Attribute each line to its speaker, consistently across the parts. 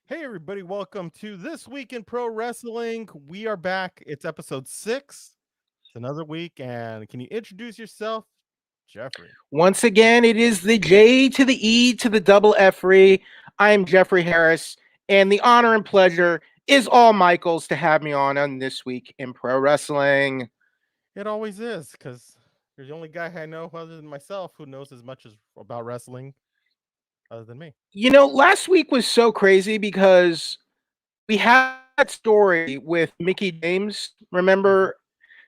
Speaker 1: Hey, everybody, welcome to This Week in Pro Wrestling. We are back. It's episode 6. It's another week. And can you introduce yourself, Jeffrey?
Speaker 2: Once again, it is the J to the E to the double F-ree. I am Jeffrey Harris, and the honor and pleasure is all Michael's to have me on This Week in Pro Wrestling.
Speaker 1: It always is, because you're the only guy I know other than myself who knows as much as about wrestling other than me.
Speaker 2: Last week was so crazy because we had that story with Mickey James.
Speaker 1: Mhm.
Speaker 2: Remember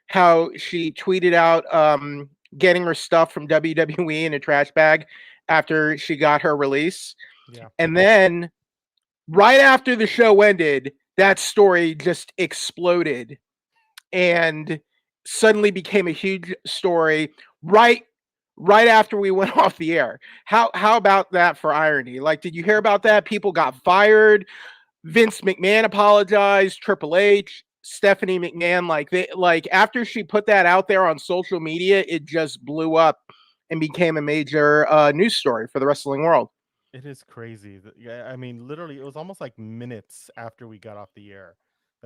Speaker 2: how she tweeted out getting her stuff from WWE in a trash bag after she got her release?
Speaker 1: Yeah.
Speaker 2: And then right after the show ended, that story just exploded and suddenly became a huge story right after we went off the air. How about that for irony? Like, did you hear about that? People got fired. Vince McMahon apologized. Triple H, Stephanie McMahon, like after she put that out there on social media, it just blew up and became a major news story for the wrestling world.
Speaker 1: It is crazy. Yeah, I mean, literally, it was almost like minutes after we got off the air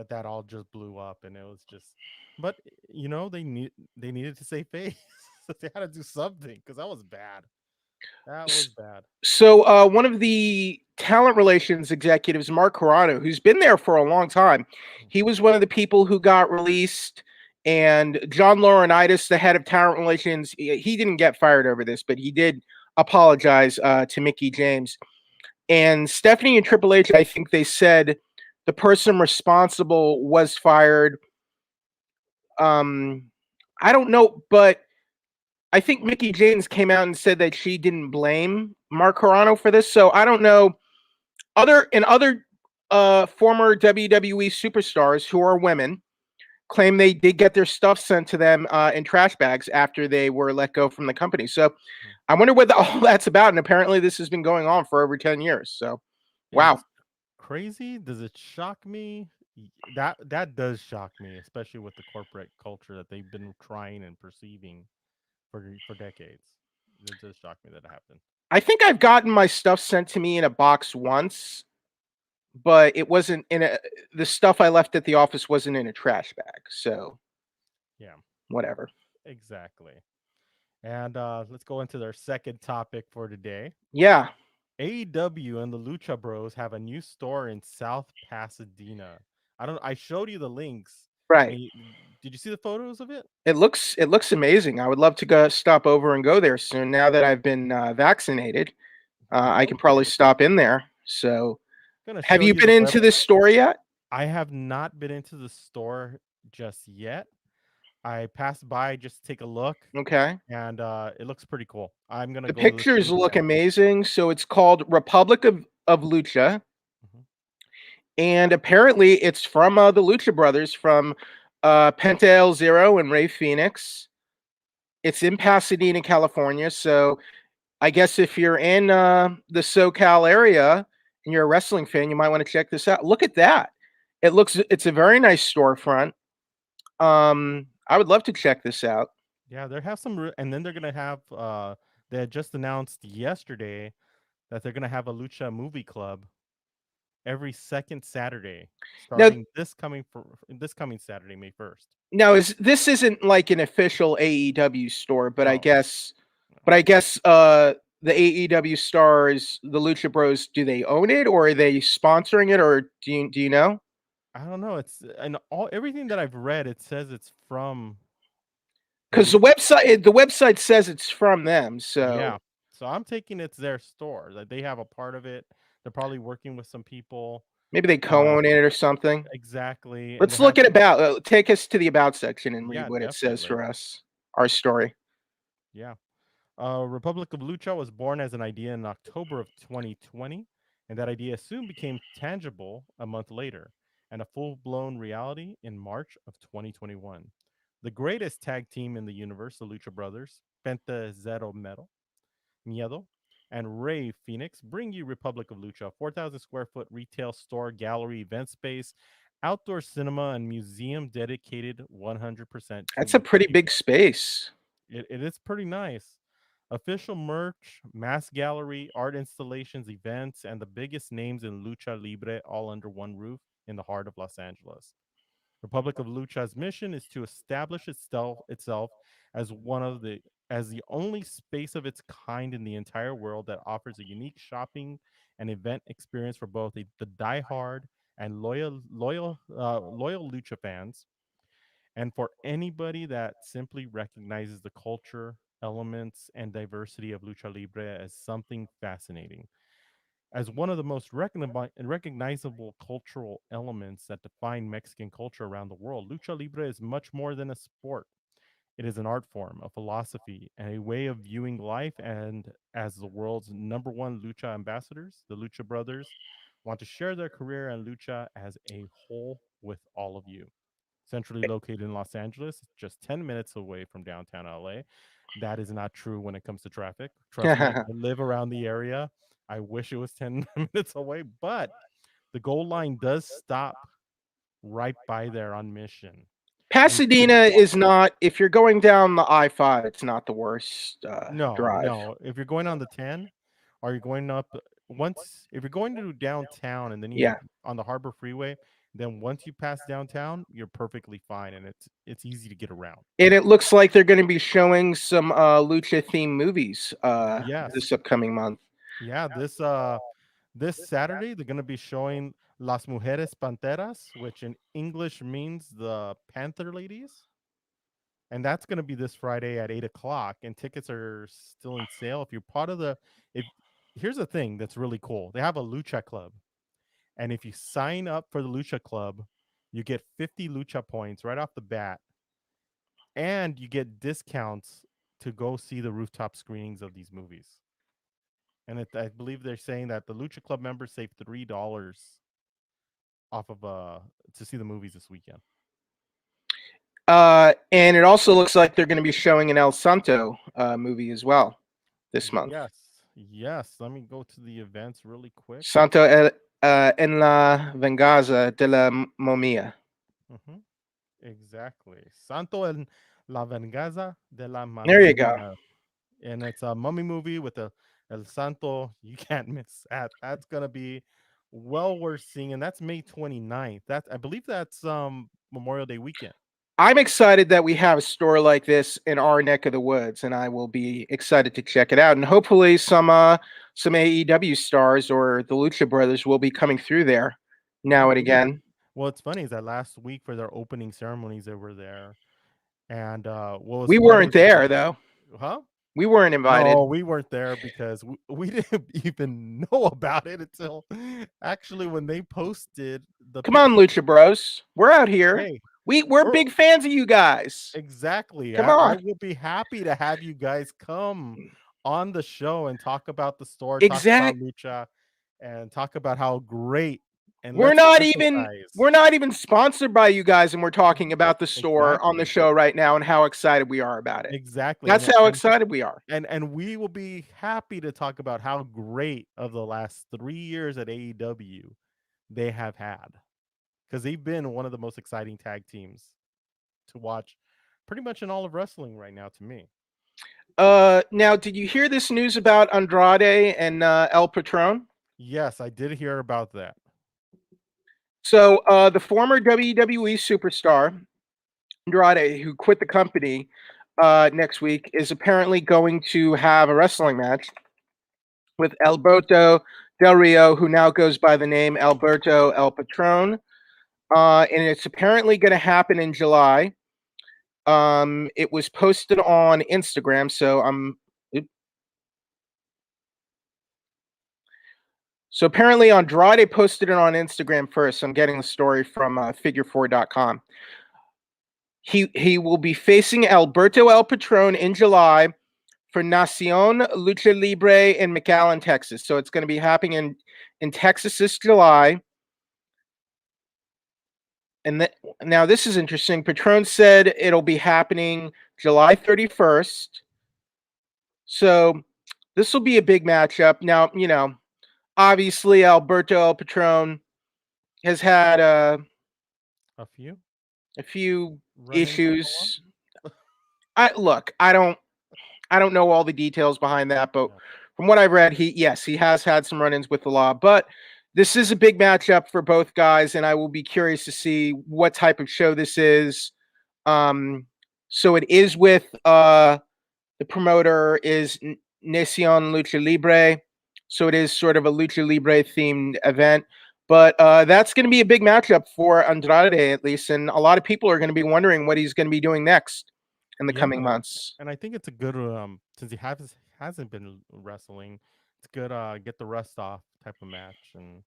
Speaker 1: that all just blew up, and it was just. But they needed to save face. They had to do something because that was bad. That was bad.
Speaker 2: So one of the talent relations executives, Mark Carano, who's been there for a long time, he was one of the people who got released. And John Laurinaitis, the head of talent relations, he didn't get fired over this, but he did apologize to Mickey James. And Stephanie and Triple H, I think they said the person responsible was fired. Um, I don't know, but I think Mickey James came out and said that she didn't blame Mark Carano for this. So I don't know. Other former WWE superstars who are women claim they did get their stuff sent to them in trash bags after they were let go from the company. So
Speaker 1: Mhm.
Speaker 2: I wonder what all that's about. And apparently this has been going on for over 10 years. So wow.
Speaker 1: It's crazy. Does it shock me? That does shock me, especially with the corporate culture that they've been trying and perceiving for decades. It does shock me that it happened.
Speaker 2: I think I've gotten my stuff sent to me in a box once, but it wasn't in a the stuff I left at the office wasn't in a trash bag. So
Speaker 1: Yeah,
Speaker 2: whatever.
Speaker 1: exactly. And let's go into their second topic for today.
Speaker 2: Yeah.
Speaker 1: AEW and the Lucha Bros have a new store in South Pasadena. I don't. I showed you the links.
Speaker 2: Right.
Speaker 1: And did you see the photos of it?
Speaker 2: It looks amazing. I would love to go stop over and go there soon. Now that I've been vaccinated, I
Speaker 1: Go
Speaker 2: can
Speaker 1: for
Speaker 2: probably
Speaker 1: it.
Speaker 2: stop in there. So,
Speaker 1: I'm gonna
Speaker 2: have
Speaker 1: show
Speaker 2: you
Speaker 1: you
Speaker 2: been
Speaker 1: the web.
Speaker 2: into this store yet?
Speaker 1: I have not been into the store just yet. I passed by just to take a look,
Speaker 2: Okay.
Speaker 1: and it looks pretty cool. I'm gonna
Speaker 2: The
Speaker 1: go this
Speaker 2: pictures look
Speaker 1: weekend.
Speaker 2: amazing. So it's called Republic of Lucha,
Speaker 1: Mhm.
Speaker 2: and apparently it's from the Lucha Brothers from Penta El Zero and Ray Phoenix. It's in Pasadena, California. So I guess if you're in the SoCal area and you're a wrestling fan, you might want to check this out. Look at that. It's a very nice storefront. I would love to check this out.
Speaker 1: Yeah, they have some, and then they're gonna have. They had just announced yesterday that they're gonna have a lucha movie club every second Saturday,
Speaker 2: Now,
Speaker 1: starting this coming Saturday, May 1st.
Speaker 2: now is this isn't like an official AEW store, but I
Speaker 1: No,
Speaker 2: guess,
Speaker 1: no,
Speaker 2: the AEW stars, the Lucha Bros, do they own it or are they sponsoring it, or do you know?
Speaker 1: I don't know. It's and all everything that I've read, it says it's from the
Speaker 2: Because
Speaker 1: lucha.
Speaker 2: the website says it's from them.
Speaker 1: Yeah,
Speaker 2: So
Speaker 1: so I'm taking it's their store. Like they have a part of it. They're probably working with some people.
Speaker 2: maybe they
Speaker 1: Uh,
Speaker 2: co-own it or something.
Speaker 1: exactly, and they
Speaker 2: Let's
Speaker 1: have
Speaker 2: look at
Speaker 1: some.
Speaker 2: about. Take us to the about section and read
Speaker 1: Yeah,
Speaker 2: what it says
Speaker 1: definitely.
Speaker 2: for us. Our story.
Speaker 1: Yeah. Republic of Lucha was born as an idea in October of 2020, and that idea soon became tangible a month later, and a full blown reality in March of 2021. The greatest tag team in the universe, the Lucha Brothers, Penta Zero Miedo, and Ray Phoenix, bring you Republic of Lucha, a 4,000 square foot retail store, gallery, event space, outdoor cinema, and museum dedicated 100% to
Speaker 2: That's a
Speaker 1: lucha
Speaker 2: pretty big
Speaker 1: people.
Speaker 2: space.
Speaker 1: It is pretty nice. Official merch, mass gallery, art installations, events, and the biggest names in Lucha Libre all under one roof in the heart of Los Angeles. Republic of Lucha's mission is to establish itself as one of the as the only space of its kind in the entire world that offers a unique shopping and event experience for both the diehard and loyal Lucha fans, and for anybody that simply recognizes the culture, elements, and diversity of Lucha Libre as something fascinating. As one of the most recognizable cultural elements that define Mexican culture around the world, Lucha Libre is much more than a sport. It is an art form, a philosophy, and a way of viewing life. And as the world's number one Lucha ambassadors, the Lucha Brothers want to share their career and Lucha as a whole with all of you. Centrally located in Los Angeles, just 10 minutes away from downtown LA. That is not true when it comes to traffic. Trust me, I live around the area. I wish it was 10 minutes away, but the goal line does stop right by there on Mission. And you can
Speaker 2: Pasadena
Speaker 1: walk.
Speaker 2: is not. If you're going down the I-5, it's not the worst
Speaker 1: No,
Speaker 2: drive.
Speaker 1: no. If you're going on the 10, or you're going up if you're going to downtown and then you
Speaker 2: Yeah,
Speaker 1: on the Harbor Freeway, then once you pass downtown, you're perfectly fine and it's easy to get around.
Speaker 2: and it looks like they're going to be showing some lucha themed movies
Speaker 1: Yes.
Speaker 2: this upcoming month.
Speaker 1: Yeah, this Saturday they're going to be showing Las Mujeres Panteras, which in English means the Panther Ladies. And that's going to be this Friday at 8 o'clock. And tickets are still in sale. If you're part of if here's the thing that's really cool, they have a Lucha Club, and if you sign up for the Lucha Club, you get 50 Lucha points right off the bat, and you get discounts to go see the rooftop screenings of these movies. And I believe they're saying that the Lucha Club members save $3 off of to see the movies this weekend.
Speaker 2: And it also looks like they're going to be showing an El Santo movie as well this month.
Speaker 1: Yes, yes. Let me go to the events really quick.
Speaker 2: Santo en la venganza de la momia.
Speaker 1: Hmm. Exactly. Santo en la venganza de la
Speaker 2: There you go.
Speaker 1: momia. And it's a mummy movie with El Santo. You can't miss that. That's gonna be well worth seeing, and that's May 29th. I believe that's Memorial Day weekend.
Speaker 2: I'm excited that we have a store like this in our neck of the woods, and I will be excited to check it out. And hopefully, some AEW stars or the Lucha Brothers will be coming through there now
Speaker 1: Yeah.
Speaker 2: and again.
Speaker 1: Well, it's funny is that last week for their opening ceremonies they were there, and what was
Speaker 2: We
Speaker 1: funny
Speaker 2: weren't
Speaker 1: is that
Speaker 2: there though.
Speaker 1: huh?
Speaker 2: We weren't invited.
Speaker 1: No, we weren't there because we didn't even know about it until actually when they posted the
Speaker 2: Come on,
Speaker 1: picture.
Speaker 2: Lucha Bros. We're out here.
Speaker 1: Hey,
Speaker 2: We're
Speaker 1: we're
Speaker 2: big fans of you guys.
Speaker 1: exactly.
Speaker 2: Come
Speaker 1: I
Speaker 2: on.
Speaker 1: will be happy to have you guys come on the show and talk about the store, talk about
Speaker 2: Exact.
Speaker 1: Lucha, and talk about how great. And
Speaker 2: We're
Speaker 1: let's
Speaker 2: not even
Speaker 1: emphasize
Speaker 2: we're not even sponsored by you guys, and we're talking about the store on the
Speaker 1: exactly,
Speaker 2: show right now and how excited we are about it.
Speaker 1: exactly,
Speaker 2: That's how excited we are.
Speaker 1: and we will be happy to talk about how great of the last 3 years at AEW they have had because they've been one of the most exciting tag teams to watch, pretty much in all of wrestling right now. To me,
Speaker 2: Now, did you hear this news about Andrade and El Patron?
Speaker 1: yes, I did hear about that.
Speaker 2: So, the former WWE superstar Andrade, who quit the company next week, is apparently going to have a wrestling match with Alberto Del Rio, who now goes by the name Alberto El Patron. And it's apparently going to happen in July. It was posted on Instagram, so so apparently Andrade posted it on Instagram first. I'm getting the story from figure4.com. He will be facing Alberto El Patron in July for Nacion Lucha Libre in McAllen, Texas. So it's going to be happening in Texas this July. And now this is interesting. Patron said it'll be happening July 31st. So this will be a big matchup. Now, obviously Alberto El Patron has had
Speaker 1: A few
Speaker 2: a few
Speaker 1: run-ins with the law.
Speaker 2: issues. I don't I don't know all the details behind that, but
Speaker 1: Yeah.
Speaker 2: from what I've read, he has had some run-ins with the law. But this is a big matchup for both guys, and I will be curious to see what type of show this is. So it is with the promoter is Nacion Lucha Libre, so it is sort of a Lucha Libre themed event. But that's going to be a big matchup for Andrade, at least, and a lot of people are going to be wondering what he's going to be doing next in the
Speaker 1: Yeah,
Speaker 2: coming months.
Speaker 1: and I think it's a good since he hasn't been wrestling, it's good get the rust off type of match and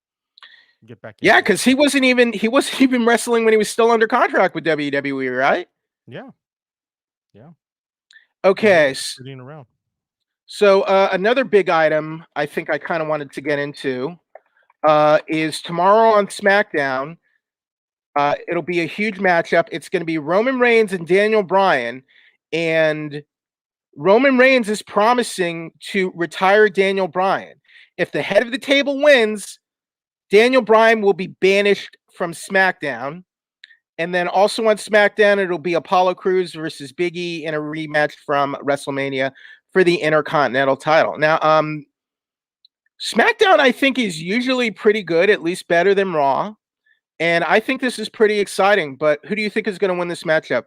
Speaker 1: get back
Speaker 2: Yeah,
Speaker 1: into it.
Speaker 2: because he wasn't even wrestling when he was still under contract with WWE, right?
Speaker 1: Yeah, yeah. He's
Speaker 2: Okay,
Speaker 1: just sitting around.
Speaker 2: so another big item I think I kind of wanted to get into is tomorrow on SmackDown. It'll be a huge matchup. It's going to be Roman Reigns and Daniel Bryan, and Roman Reigns is promising to retire Daniel Bryan. If the head of the table wins, Daniel Bryan will be banished from SmackDown. And then also on SmackDown, it'll be Apollo Crews versus Big E in a rematch from WrestleMania for the Intercontinental title. Now, SmackDown, I think, is usually pretty good, at least better than Raw. And I think this is pretty exciting. But who do you think is going to win this matchup,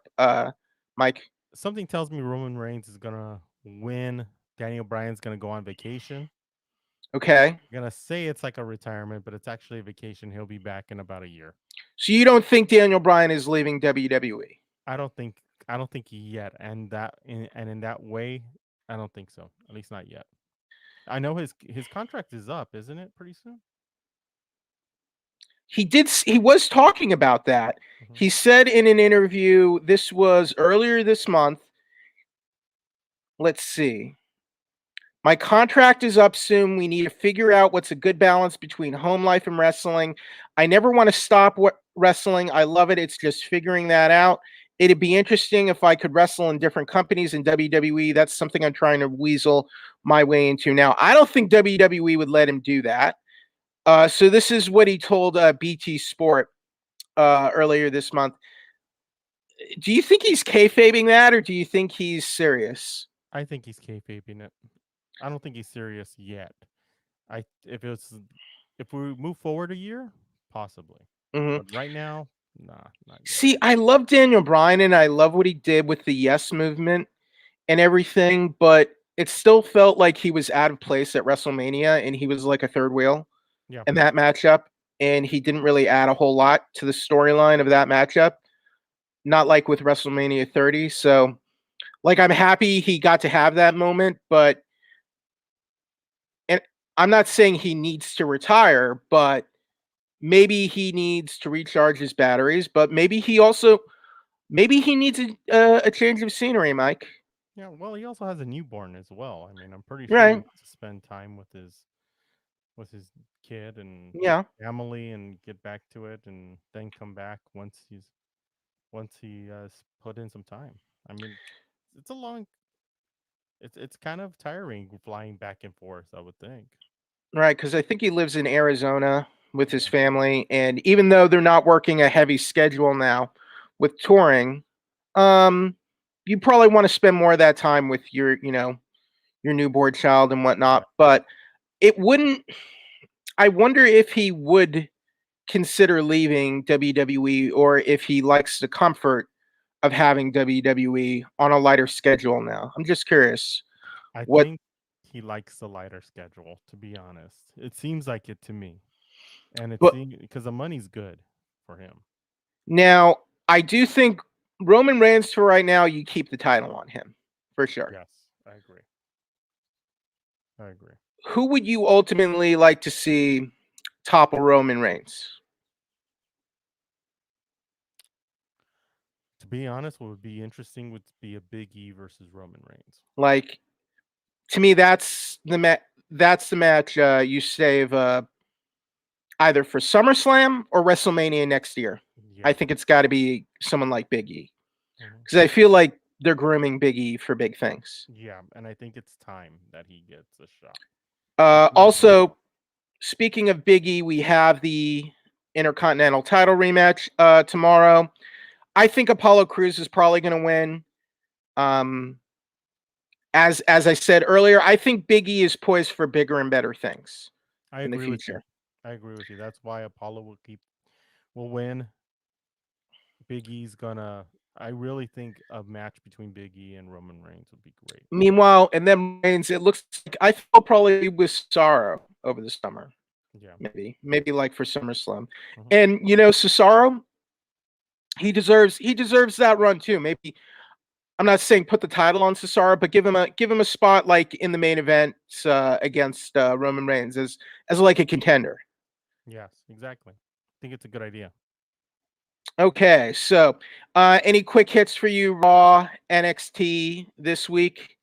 Speaker 2: Mike?
Speaker 1: Something tells me Roman Reigns is gonna win. Daniel Bryan's gonna go on vacation.
Speaker 2: Okay.
Speaker 1: I'm gonna say it's like a retirement, but it's actually a vacation. He'll be back in about a year.
Speaker 2: So you don't think Daniel Bryan is leaving WWE?
Speaker 1: I don't think I don't think yet, and in that way, I don't think so. At least not yet. I know his contract is up, isn't it? Pretty soon.
Speaker 2: He was talking about that.
Speaker 1: Hmm.
Speaker 2: He said in an interview, this was earlier this month. Let's see. My contract is up soon. We need to figure out what's a good balance between home life and wrestling. I never want to stop wrestling. I love it. It's just figuring that out. It'd be interesting if I could wrestle in different companies in WWE. That's something I'm trying to weasel my way into now. I don't think WWE would let him do that. So this is what he told BT Sport earlier this month. Do you think he's kayfabing that, or do you think he's serious?
Speaker 1: I think he's kayfabing it. I don't think he's serious yet. I if we move forward a year, possibly,
Speaker 2: Mhm.
Speaker 1: but right now, nah, not yet.
Speaker 2: See, I love Daniel Bryan and I love what he did with the Yes movement and everything, but it still felt like he was out of place at WrestleMania and he was like a third wheel
Speaker 1: Yeah,
Speaker 2: in that matchup. And he didn't really add a whole lot to the storyline of that matchup, not like with WrestleMania 30. So, like, I'm happy he got to have that moment, but and I'm not saying he needs to retire, but maybe he needs to recharge his batteries, but maybe he needs a change of scenery, Mike.
Speaker 1: yeah. Well, he also has a newborn as well. I mean, I'm pretty sure he
Speaker 2: Right.
Speaker 1: needs to spend time with his kid and
Speaker 2: Yeah.
Speaker 1: family and get back to it, and then come back once he has put in some time. I mean, it's a long. It's kind of tiring flying back and forth. I would think.
Speaker 2: Right. Because I think he lives in Arizona with his
Speaker 1: Yeah.
Speaker 2: family. And even though they're not working a heavy schedule now with touring, um, you probably want to spend more of that time with your newborn child and
Speaker 1: Yeah.
Speaker 2: whatnot. But it wouldn't, I wonder if he would consider leaving WWE or if he likes the comfort of having WWE on a lighter schedule now. I'm just curious.
Speaker 1: I
Speaker 2: What
Speaker 1: think he likes the lighter schedule. To be honest, it seems like it to me, and it
Speaker 2: but
Speaker 1: seems because the money's good for him.
Speaker 2: now I do think Roman Reigns for right now, you keep the title on him for sure.
Speaker 1: Yes, I agree. I agree.
Speaker 2: Who would you ultimately like to see topple Roman Reigns?
Speaker 1: To be honest, what would be interesting would be a Big E versus Roman Reigns.
Speaker 2: Like to me, that's the match you save either for SummerSlam or WrestleMania next year. I
Speaker 1: Yeah.
Speaker 2: think it's got to be someone like Big E
Speaker 1: Hmm.
Speaker 2: because I feel like they're grooming Big E for big things.
Speaker 1: Yeah, and I think it's time that he gets a shot. It's been a while.
Speaker 2: Also, speaking of Big E, we have the Intercontinental title rematch tomorrow. I think Apollo Crews is probably going to win. Um, as I said earlier, I think Big E is poised for bigger and better things
Speaker 1: I
Speaker 2: in the
Speaker 1: agree with you.
Speaker 2: future.
Speaker 1: I agree with you. That's why Apollo will win. Big E's gonna. I really think a match between Big E and Roman Reigns would be great.
Speaker 2: Meanwhile, and then Reigns, it looks like I think he'll probably be with Cesaro over the summer.
Speaker 1: Yeah.
Speaker 2: Maybe like for SummerSlam.
Speaker 1: Hmm.
Speaker 2: And Cesaro, he deserves that run too. Maybe I'm not saying put the title on Cesaro, but give him a spot like in the main event against Roman Reigns as like a contender.
Speaker 1: Yes, exactly. I think it's a good idea.
Speaker 2: Okay, so any quick hits for you, Raw, NXT this week?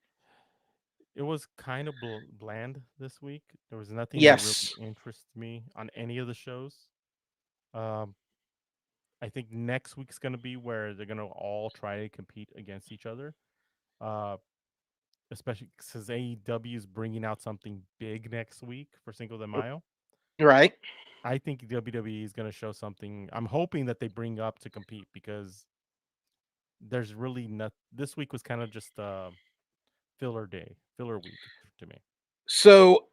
Speaker 1: It was kind of bland this week. There was nothing that really
Speaker 2: Yes,
Speaker 1: interests me on any of the shows. Um, I think next week's gonna be where they're gonna all try to compete against each other. Uh, Especially because AEW is bringing out something big next week for Cinco de Mayo.
Speaker 2: right.
Speaker 1: I think WWE is gonna show something. I'm hoping that they bring up to compete because there's really not. This week was kind of just filler week to me.
Speaker 2: So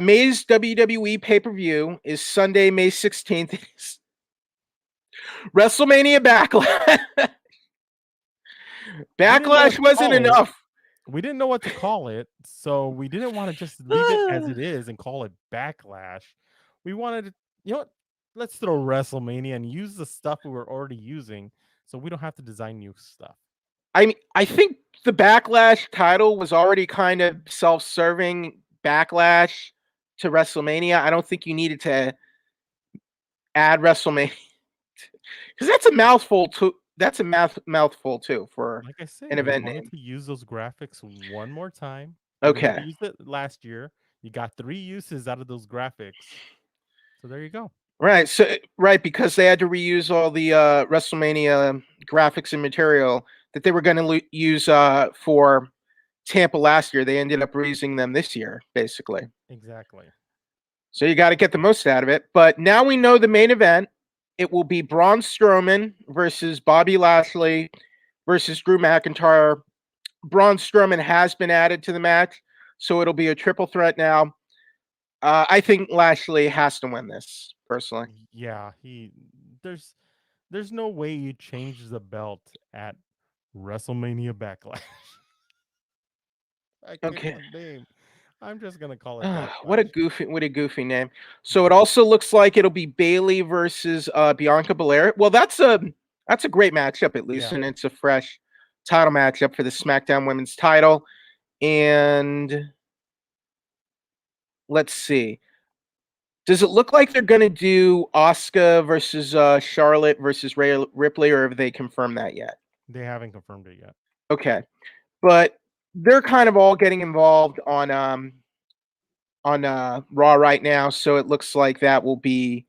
Speaker 2: May's WWE pay-per-view is Sunday, May 16th. WrestleMania Backlash.
Speaker 1: We didn't know what
Speaker 2: Backlash
Speaker 1: to
Speaker 2: wasn't
Speaker 1: call it.
Speaker 2: enough.
Speaker 1: We didn't know what to call it, so we didn't want to just leave it as it is and call it Backlash. We wanted to, you know what? Let's throw WrestleMania and use the stuff we were already using, so we don't have to design new stuff.
Speaker 2: I think the Backlash title was already kind of self-serving. Backlash to WrestleMania. I don't think you needed to add WrestleMania because that's a mouthful too. That's a mouthful too for
Speaker 1: Like I
Speaker 2: an
Speaker 1: said, we
Speaker 2: event
Speaker 1: wanted
Speaker 2: name.
Speaker 1: to use those graphics one more time. You already
Speaker 2: Okay.
Speaker 1: used it last year. You got 3 uses out of those graphics. So there you go.
Speaker 2: Right. So right, because they had to reuse all the WrestleMania graphics and material that they were going to use for Tampa last year. They ended up reusing them this year, basically.
Speaker 1: Exactly.
Speaker 2: So you got to get the most out of it. But now we know the main event. It will be Braun Strowman versus Bobby Lashley versus Drew McIntyre. Braun Strowman has been added to the match, so it'll be a triple threat now. I think Lashley has to win this, personally.
Speaker 1: Yeah, there's there's no way you change the belt at WrestleMania Backlash. I picked
Speaker 2: Okay.
Speaker 1: the name. I'm just gonna call it
Speaker 2: What a
Speaker 1: Backlash.
Speaker 2: goofy name. So it
Speaker 1: Yeah,
Speaker 2: also looks like it'll be Bailey versus Bianca Belair. Well, that's a great matchup at least,
Speaker 1: yeah.
Speaker 2: and it's a fresh title matchup for the SmackDown Women's title. And let's see. Does it look like they're going to do Asuka versus Charlotte versus Rhea Ripley, or have they confirmed that yet?
Speaker 1: They haven't confirmed it yet.
Speaker 2: Okay, but they're kind of all getting involved on Raw right now, so it looks like that will be.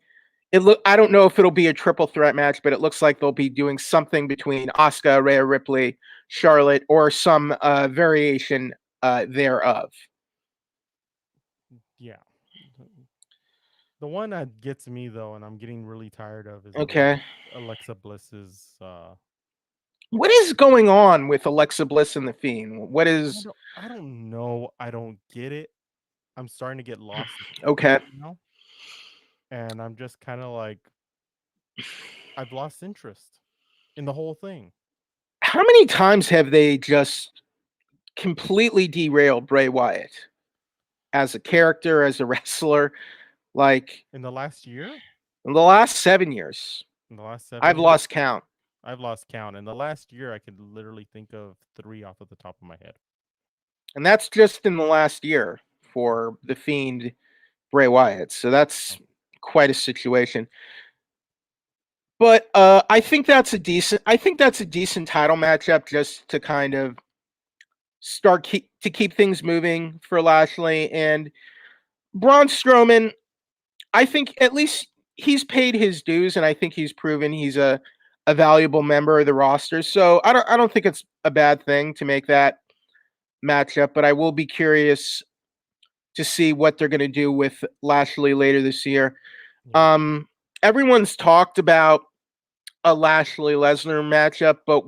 Speaker 2: I don't know if it'll be a triple threat match, but it looks like they'll be doing something between Asuka, Rhea Ripley, Charlotte, or some variation thereof.
Speaker 1: Yeah. The one that gets me though, and I'm getting really tired of, is
Speaker 2: Okay.
Speaker 1: Alexa Bliss's.
Speaker 2: What is going on with Alexa Bliss and the Fiend? What is
Speaker 1: I don't know. I don't get it. I'm starting to get lost
Speaker 2: okay?
Speaker 1: now, and I'm just kind of like I've lost interest in the whole thing.
Speaker 2: How many times have they just completely derailed Bray Wyatt as a character, as a wrestler? Like
Speaker 1: In the last year,
Speaker 2: in the last 7 years,
Speaker 1: in the last seven
Speaker 2: I've
Speaker 1: years,
Speaker 2: lost count.
Speaker 1: I've lost count. In the last year, I could literally think of 3 off of the top of my head.
Speaker 2: And that's just in the last year for the Fiend Bray Wyatt. So that's
Speaker 1: Oh,
Speaker 2: quite a situation. But I think that's a decent title matchup just to kind of to keep things moving for Lashley and Braun Strowman. I think at least he's paid his dues, and I think he's proven he's a valuable member of the roster. So I don't think it's a bad thing to make that matchup, but I will be curious to see what they're going to do with Lashley later this year.
Speaker 1: yeah.
Speaker 2: Everyone's talked about a Lashley Lesnar matchup, but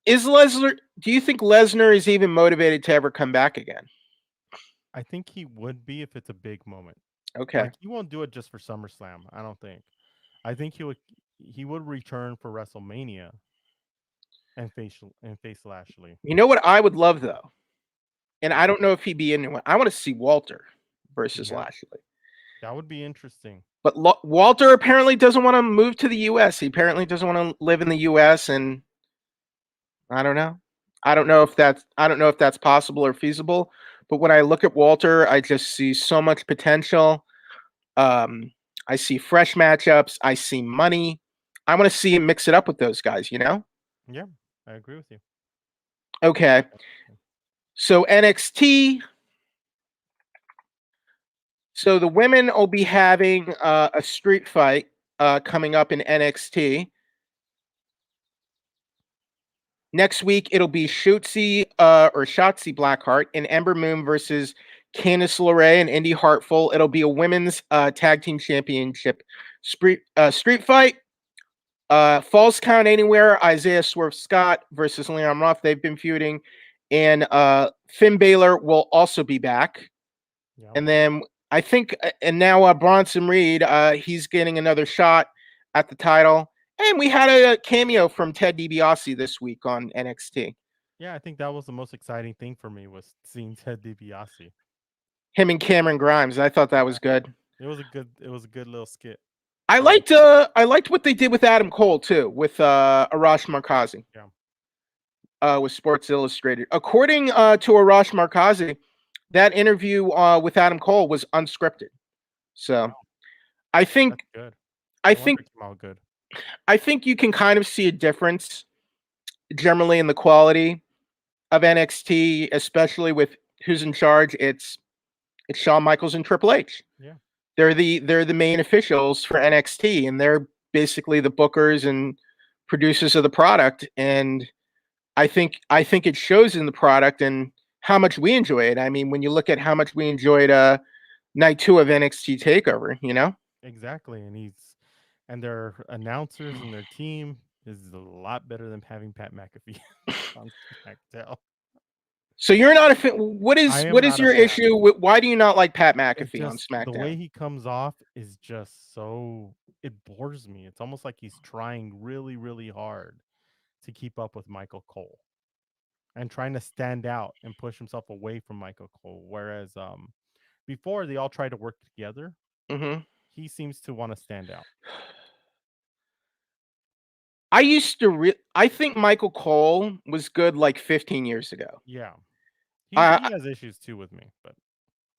Speaker 2: Is Lesnar? Do you think Lesnar is even motivated to ever come back again?
Speaker 1: I think he would be if it's a big moment.
Speaker 2: Okay.
Speaker 1: Like he won't do it just for SummerSlam. I don't think. I think he would return for WrestleMania and face Lashley.
Speaker 2: You know what I would love though, and I don't know if he'd be into it. I want to see Walter versus
Speaker 1: Yeah,
Speaker 2: Lashley.
Speaker 1: that would be interesting.
Speaker 2: But Walter apparently doesn't want to move to the U.S. He apparently doesn't want to live in the U.S. And I don't know. I don't know if that's possible or feasible. But when I look at Walter, I just see so much potential. Um, I see fresh matchups. I see money. I want to see him mix it up with those guys. You know?
Speaker 1: Yeah, I agree with you.
Speaker 2: Okay. So NXT. So the women will be having a street fight coming up in NXT. Next week, it'll be Shotzi Blackheart and Ember Moon versus Candice LeRae and Indy Hartful. It'll be a women's tag team championship street fight. Falls Count Anywhere, Isaiah Swerve Scott versus Leon Ruff. They've been feuding. And Finn Balor will also be back.
Speaker 1: Yeah.
Speaker 2: And then I think, and now Bronson Reed, he's getting another shot at the title. And we had a cameo from Ted DiBiase this week on NXT.
Speaker 1: Yeah, I think that was the most exciting thing for me was seeing Ted DiBiase.
Speaker 2: Him and Cameron Grimes. I thought that was good.
Speaker 1: It was a good little skit.
Speaker 2: I liked what they did with Adam Cole too, with Arash Markazi.
Speaker 1: Yeah.
Speaker 2: With Sports Illustrated. According to Arash Markazi, that interview with Adam Cole was unscripted. So I think
Speaker 1: That's good.
Speaker 2: I
Speaker 1: No
Speaker 2: think
Speaker 1: wonder it came out good.
Speaker 2: I think you can kind of see a difference generally in the quality of NXT, especially with who's in charge. It's Shawn Michaels and Triple H.
Speaker 1: Yeah.
Speaker 2: They're the main officials for NXT, and they're basically the bookers and producers of the product. And I think it shows in the product and how much we enjoy it. I mean, when you look at how much we enjoyed night 2 of NXT Takeover, you know?
Speaker 1: Exactly. And their announcers and their team is a lot better than having Pat McAfee on SmackDown.
Speaker 2: So you're not a fan. What
Speaker 1: I
Speaker 2: is
Speaker 1: am not a
Speaker 2: your
Speaker 1: fan.
Speaker 2: issue with why do you not like Pat
Speaker 1: It
Speaker 2: McAfee on
Speaker 1: just the way
Speaker 2: SmackDown?
Speaker 1: he comes off is just so it bores me. It's almost like he's trying really, really hard to keep up with Michael Cole and trying to stand out and push himself away from Michael Cole. Whereas before they all try to work together,
Speaker 2: Mm-hmm.
Speaker 1: he seems to want to stand out.
Speaker 2: I think Michael Cole was good like 15 years ago.
Speaker 1: Yeah.
Speaker 2: I
Speaker 1: He has issues too with me, but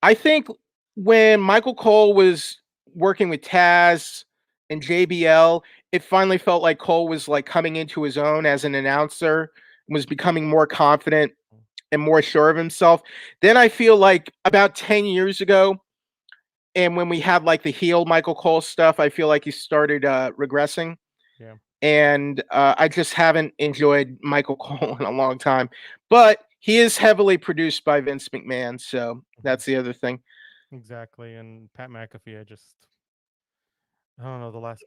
Speaker 2: I think when Michael Cole was working with Taz and JBL, it finally felt like Cole was like coming into his own as an announcer, was becoming more confident and more sure of himself. Then I feel like about 10 years ago, and when we had like the heel Michael Cole stuff, I feel like he started regressing.
Speaker 1: yeah.
Speaker 2: And I just haven't enjoyed Michael Cole in a long time. But he is heavily produced by Vince McMahon, so that's the other thing.
Speaker 1: Exactly. And Pat McAfee, I don't know, the last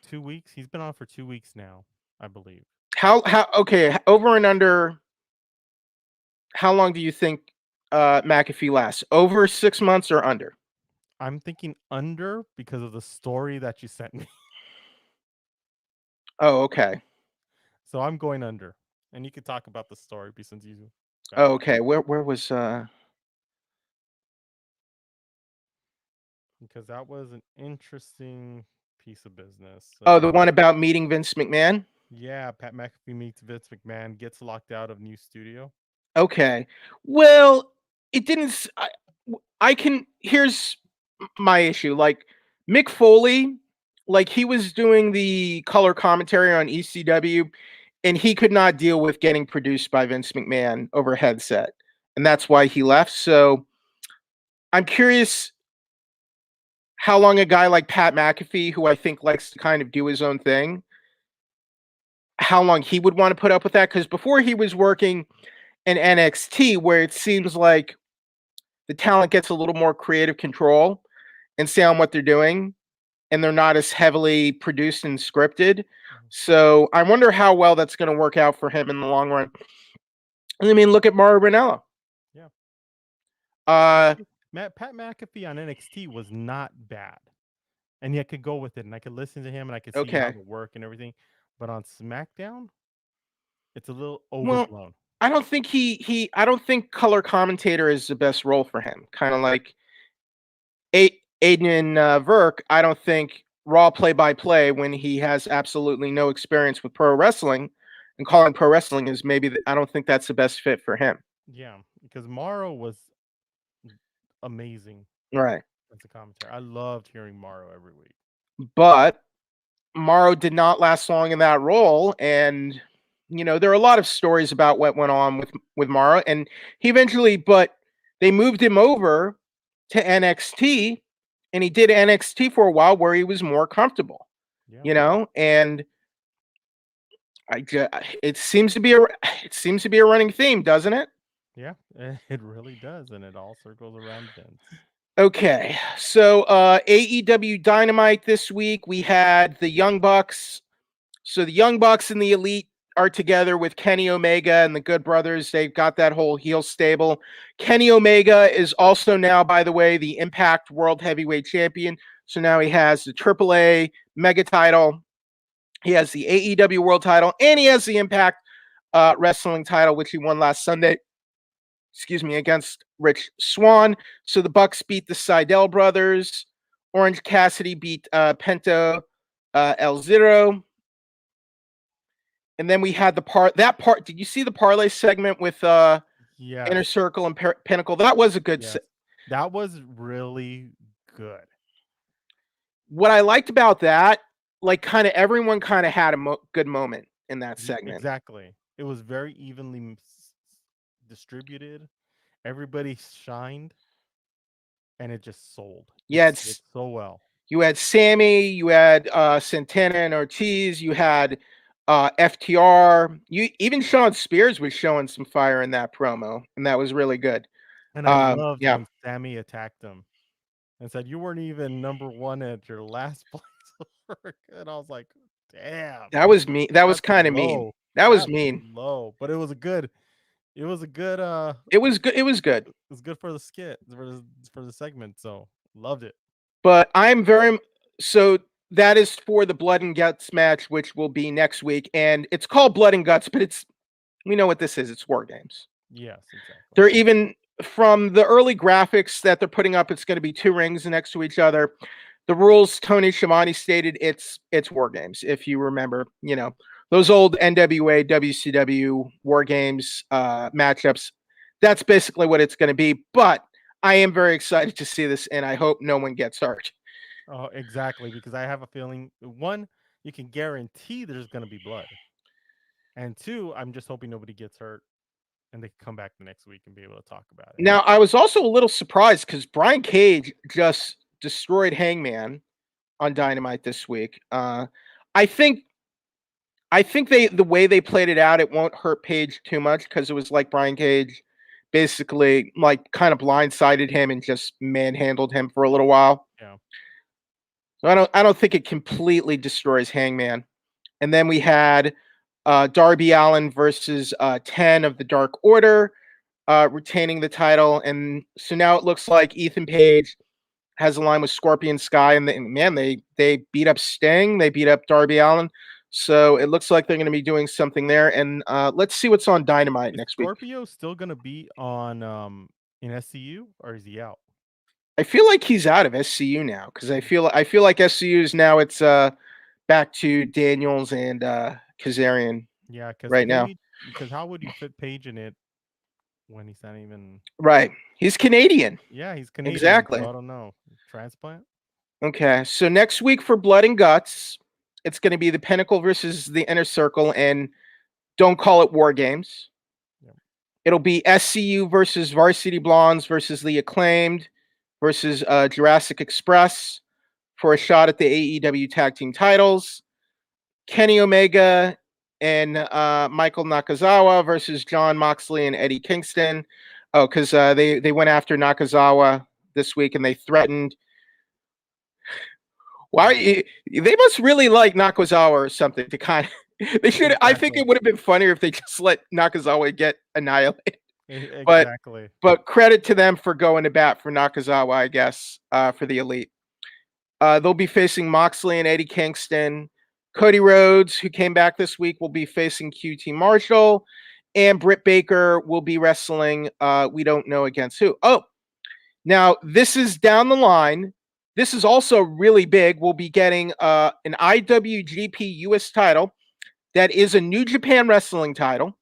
Speaker 1: 2 weeks. He's been on for 2 weeks now, I believe.
Speaker 2: How okay, over and under how long do you think McAfee lasts? Over 6 months or under?
Speaker 1: I'm thinking under because of the story that you sent me.
Speaker 2: Oh, okay.
Speaker 1: So I'm going under. And you could talk about the story since you got
Speaker 2: Oh,
Speaker 1: it.
Speaker 2: okay. Where was
Speaker 1: Because that was an interesting piece of business.
Speaker 2: oh, the one about meeting Vince McMahon?
Speaker 1: Yeah, Pat McAfee meets Vince McMahon, gets locked out of new studio.
Speaker 2: Okay. Well, it didn't I can here's my issue. Like Mick Foley, like he was doing the color commentary on ECW and he could not deal with getting produced by Vince McMahon over a headset. And that's why he left. So I'm curious how long a guy like Pat McAfee, who I think likes to kind of do his own thing, how long he would want to put up with that. Because before he was working in NXT, where it seems like the talent gets a little more creative control and say on what they're doing, and they're not as heavily produced and scripted. So I wonder how well that's going to work out for him in the long run. I mean, look at Mauro Ranallo.
Speaker 1: Yeah.
Speaker 2: Uh,
Speaker 1: Pat McAfee on NXT was not bad, and I could go with it, and I could listen to him, and I could see how
Speaker 2: okay.
Speaker 1: to work and everything. But on SmackDown, it's a little
Speaker 2: Well,
Speaker 1: overblown.
Speaker 2: I don't think I don't think color commentator is the best role for him. Kind of like Aiden Verk. I don't think Raw play-by-play when he has absolutely no experience with pro wrestling and calling pro wrestling is maybe I don't think that's the best fit for him.
Speaker 1: Yeah, because Morrow was amazing
Speaker 2: Right.
Speaker 1: as a commentator. I loved hearing Morrow every week.
Speaker 2: But Morrow did not last long in that role, and there are a lot of stories about what went on with Morrow, and he eventually, but they moved him over to NXT, and he did NXT for a while where he was more comfortable,
Speaker 1: Yeah,
Speaker 2: and I just, it seems to be a running theme, doesn't it?
Speaker 1: yeah, it really does, and it all circles around Vince.
Speaker 2: Okay, so AEW Dynamite this week we had the Young Bucks. So the Young Bucks and the Elite are together with Kenny Omega and the Good Brothers. They've got that whole heel stable. Kenny Omega is also now, by the way, the Impact World Heavyweight Champion. So now he has the AAA Mega title, he has the AEW World title, and he has the Impact Wrestling title, which he won last Sunday. Excuse me, against Rich Swann. So the Bucks beat the Seidel brothers. Orange Cassidy beat Pento El Zero. And then we had that part. Did you see the parlay segment with Inner
Speaker 1: Yes,
Speaker 2: Circle and Pinnacle? That was a good.
Speaker 1: yes, that was really good.
Speaker 2: What I liked about that, like, kind of everyone kind of had a good moment in that segment.
Speaker 1: Exactly. It was very evenly distributed. Everybody shined, and it just sold.
Speaker 2: You had
Speaker 1: It so well.
Speaker 2: Sammy, you had Santana and Ortiz, you had FTR. Even Sean Spears was showing some fire in that promo, and that was really good.
Speaker 1: And I loved
Speaker 2: Yeah,
Speaker 1: when Sammy attacked him and said, "You weren't even number one at your last place." And I was like, "Damn,
Speaker 2: that was mean. That was
Speaker 1: that's
Speaker 2: kind of mean.
Speaker 1: low.
Speaker 2: That was
Speaker 1: That's
Speaker 2: mean.
Speaker 1: low." But it was a good. It was a good.
Speaker 2: It was good. It was good.
Speaker 1: It was good for the skit for the segment. So loved it.
Speaker 2: But I'm very so that is for the Blood and Guts match, which will be next week, and it's called Blood and Guts, but we know what this is. It's War Games.
Speaker 1: Yes, exactly.
Speaker 2: They're even from the early graphics that they're putting up. It's going to be two rings next to each other. The rules, Tony Schiavone stated it's War Games. If you remember, those old NWA, WCW War Games matchups. That's basically what it's going to be. But I am very excited to see this, and I hope no one gets hurt.
Speaker 1: Oh, exactly. Because I have a feeling one, you can guarantee there's going to be blood, and two, I'm just hoping nobody gets hurt, and they can come back the next week and be able to talk about it.
Speaker 2: Now, I was also a little surprised because Brian Cage just destroyed Hangman on Dynamite this week. I think the way they played it out, it won't hurt Page too much because it was like Brian Cage basically like kind of blindsided him and just manhandled him for a little while.
Speaker 1: Yeah.
Speaker 2: So I don't think it completely destroys Hangman. And then we had Darby Allin versus 10 of the Dark Order retaining the title. And so now it looks like Ethan Page has a line with Scorpion Sky, and they beat up Sting, they beat up Darby Allin. So it looks like they're going to be doing something there. And let's see what's on Dynamite
Speaker 1: Is
Speaker 2: next week.
Speaker 1: Scorpio still going to be on in SCU, or is he out?
Speaker 2: I feel like he's out of SCU now because I feel like SCU is now it's back to Daniels and Kazarian.
Speaker 1: Yeah,
Speaker 2: right now.
Speaker 1: Because how would you fit Page in it when he's not even
Speaker 2: Right? He's Canadian.
Speaker 1: Yeah, he's Canadian.
Speaker 2: Exactly.
Speaker 1: So I don't know. Transplant?
Speaker 2: Okay, so next week for Blood and Guts, it's going to be the Pinnacle versus the Inner Circle, and don't call it War Games.
Speaker 1: Yep.
Speaker 2: It'll be SCU versus Varsity Blondes versus the Acclaimed versus Jurassic Express for a shot at the AEW Tag Team titles. Kenny Omega and Michael Nakazawa versus John Moxley and Eddie Kingston. Oh, because they went after Nakazawa this week and they threatened. Why they must really like Nakazawa or something to kind of they should I think
Speaker 1: Exactly.
Speaker 2: it would have been funnier if they just let Nakazawa get annihilated. But
Speaker 1: Exactly.
Speaker 2: credit to them for going to bat for Nakazawa, I guess, for the elite. They'll be facing Moxley and Eddie Kingston. Cody Rhodes, who came back this week, will be facing QT Marshall, and Britt Baker will be wrestling. We don't know against who. Oh, now this is down the line. This is also really big. We'll be getting an IWGP US title that is a New Japan Wrestling title,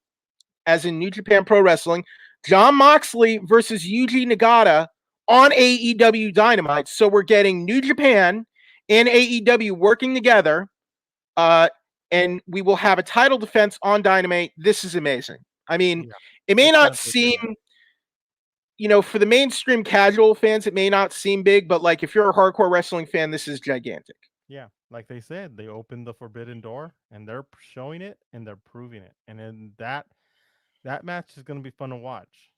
Speaker 2: as in New Japan Pro Wrestling. Jon Moxley versus Yuji Nagata on AEW Dynamite. So we're getting New Japan and AEW working together, and we will have a title defense on Dynamite. This is amazing. I mean,
Speaker 1: Yeah.
Speaker 2: it may
Speaker 1: It's
Speaker 2: not
Speaker 1: definitely
Speaker 2: seem,
Speaker 1: bigger.
Speaker 2: for the mainstream casual fans, it may not seem big, but like if you're a hardcore wrestling fan, this is gigantic.
Speaker 1: Yeah, like they said, they opened the forbidden door, and they're showing it and they're proving it. And then that match is going to be fun to watch.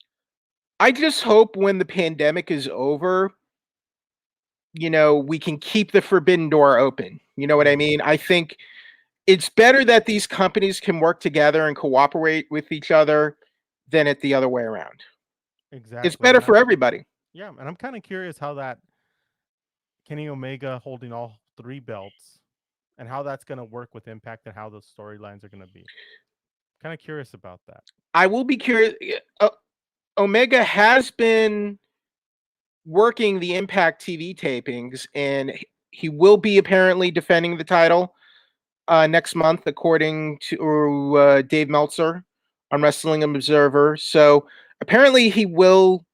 Speaker 2: I just hope when the pandemic is over, we can keep the forbidden door open. You know what I
Speaker 1: Mhm.
Speaker 2: mean? I think it's better that these companies can work together and cooperate with each other than it the other way around. It's
Speaker 1: Exactly.
Speaker 2: better
Speaker 1: And
Speaker 2: for everybody.
Speaker 1: I'm kind of curious how that Kenny Omega holding all three belts and how that's going to work with Impact and how the storylines are going to be. Kind of curious about that.
Speaker 2: I will be curious. Omega has been working the Impact TV tapings, and he will be apparently defending the title next month, according to Dave Meltzer on Wrestling Observer. So apparently, he will.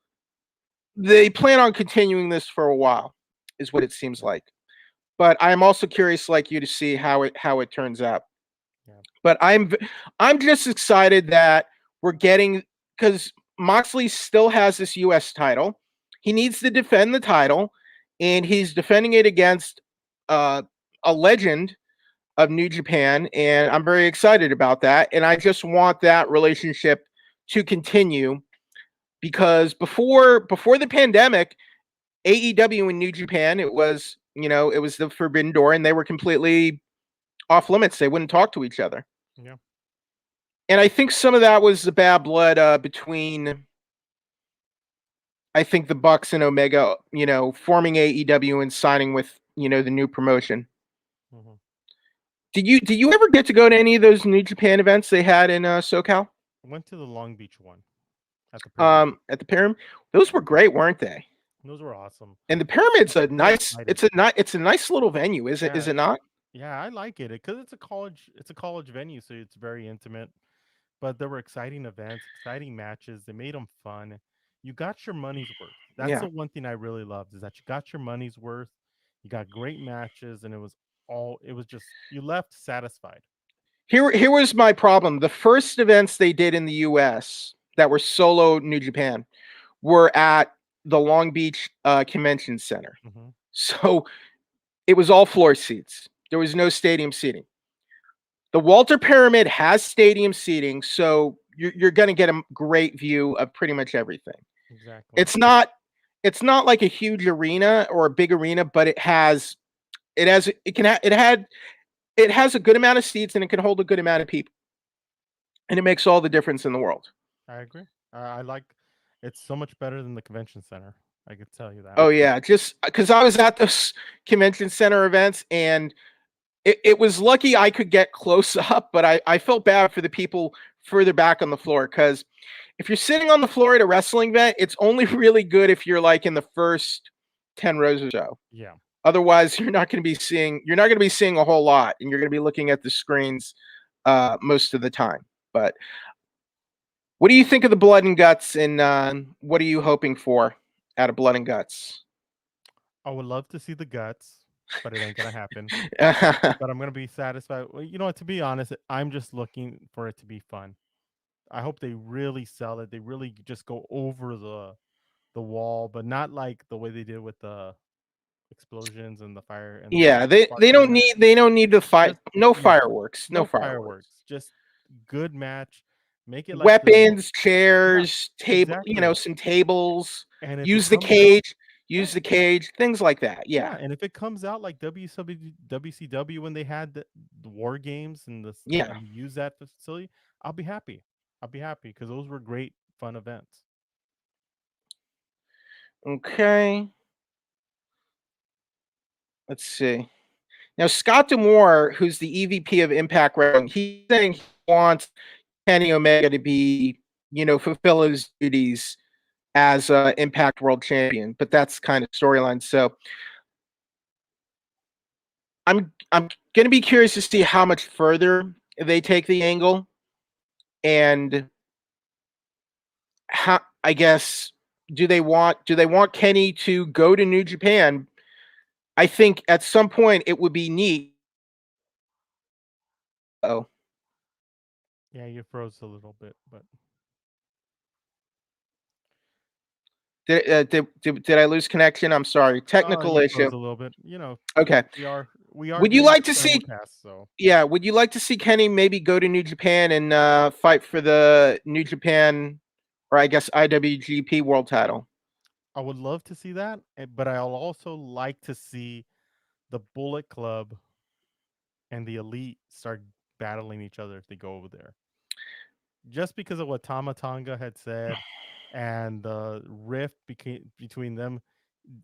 Speaker 2: They plan on continuing this for a while, is what it seems
Speaker 1: Yeah.
Speaker 2: like. But I am also curious, like you, to see how it turns out.
Speaker 1: Yeah.
Speaker 2: But I'm just excited that we're getting, because Moxley still has this U.S. title. He needs to defend the title, and he's defending it against uh, a legend of New Japan, and I'm very excited about that. And I just want that relationship to continue, because before the pandemic, AEW and New Japan, it was the forbidden door, and they were completely off limits. They wouldn't talk to each other.
Speaker 1: Yeah.
Speaker 2: And I think some of that was the bad blood between, I think, the Bucks and Omega, forming AEW and signing with, the new promotion.
Speaker 1: Hmm.
Speaker 2: Did you ever get to go to any of those New Japan events they had in SoCal?
Speaker 1: Went to the Long Beach one at the pyramid.
Speaker 2: At the Pyramid, those were great, weren't they?
Speaker 1: Those were awesome.
Speaker 2: And the Pyramid's a
Speaker 1: So
Speaker 2: nice,
Speaker 1: excited.
Speaker 2: it's a nice little venue, is it?
Speaker 1: Yeah.
Speaker 2: Is it not?
Speaker 1: Yeah, I like it because it's a college venue, so it's very intimate. But there were exciting events, exciting matches. They made them fun. You got your money's worth. That's the
Speaker 2: Yeah.
Speaker 1: one thing I really loved is that you got your money's worth. You got great matches, and it was just you left satisfied.
Speaker 2: Here was my problem. The first events they did in the US that were solo New Japan were at the Long Beach Convention Center.
Speaker 1: Hmm.
Speaker 2: So it was all floor seats. There was no stadium seating. The Walter Pyramid has stadium seating, so you're going to get a great view of pretty much everything.
Speaker 1: Exactly.
Speaker 2: It's not like a huge arena or a big arena, but it has a good amount of seats, and it can hold a good amount of people, and it makes all the difference in the world.
Speaker 1: I agree. I like it's so much better than the convention center. I could tell you that
Speaker 2: Oh
Speaker 1: much.
Speaker 2: yeah, just because I was at those convention center events, and it was lucky I could get close up, but I felt bad for the people further back on the floor, because if you're sitting on the floor at a wrestling event, it's only really good if you're like in the first 10 rows or so.
Speaker 1: Yeah.
Speaker 2: Otherwise, you're not going to be seeing a whole lot, and you're going to be looking at the screens most of the time. But what do you think of the Blood and Guts, and what are you hoping for out of Blood and Guts?
Speaker 1: I would love to see the guts, but it ain't gonna happen. But I'm gonna be satisfied. Well, you know what? To be honest, I'm just looking for it to be fun. I hope they really sell it. They really just go over the wall, but not like the way they did with the explosions and the fire and the
Speaker 2: Yeah, they don't need the fight.
Speaker 1: just
Speaker 2: No
Speaker 1: yeah,
Speaker 2: fireworks. No
Speaker 1: no
Speaker 2: fireworks.
Speaker 1: fireworks. Just good match. Make it like the
Speaker 2: Weapons,
Speaker 1: yeah,
Speaker 2: chairs, table.
Speaker 1: exactly.
Speaker 2: Some tables.
Speaker 1: And if it
Speaker 2: Use the
Speaker 1: comes out,
Speaker 2: cage. use
Speaker 1: Yeah,
Speaker 2: the cage, things like that. Yeah,
Speaker 1: yeah, and if it comes out like WCW when they had the war games and
Speaker 2: yeah.
Speaker 1: and use that facility, I'll be happy. I'll be happy because those were great fun events.
Speaker 2: Okay, let's see. Now Scott Demore, who's the EVP of Impact Wrestling, he's saying he wants Kenny Omega to be, fulfill his duties as Impact World Champion, but that's kind of storyline. So I'm gonna be curious to see how much further they take the angle, and how, I guess, do they want Kenny to go to New Japan? I think at some point it would be neat. Oh,
Speaker 1: Yeah, you froze a little bit, but
Speaker 2: did I lose connection? I'm sorry, technical
Speaker 1: you
Speaker 2: issue.
Speaker 1: froze a little bit.
Speaker 2: Okay.
Speaker 1: We are
Speaker 2: Would you
Speaker 1: doing
Speaker 2: like to see?
Speaker 1: simulcast, so
Speaker 2: Yeah, would you like to see Kenny maybe go to New Japan and fight for the New Japan, or I guess IWGP World Title?
Speaker 1: I would love to see that, but I'll also like to see the Bullet Club and the Elite start battling each other if they go over there. Just because of what Tama Tonga had said and the rift between them,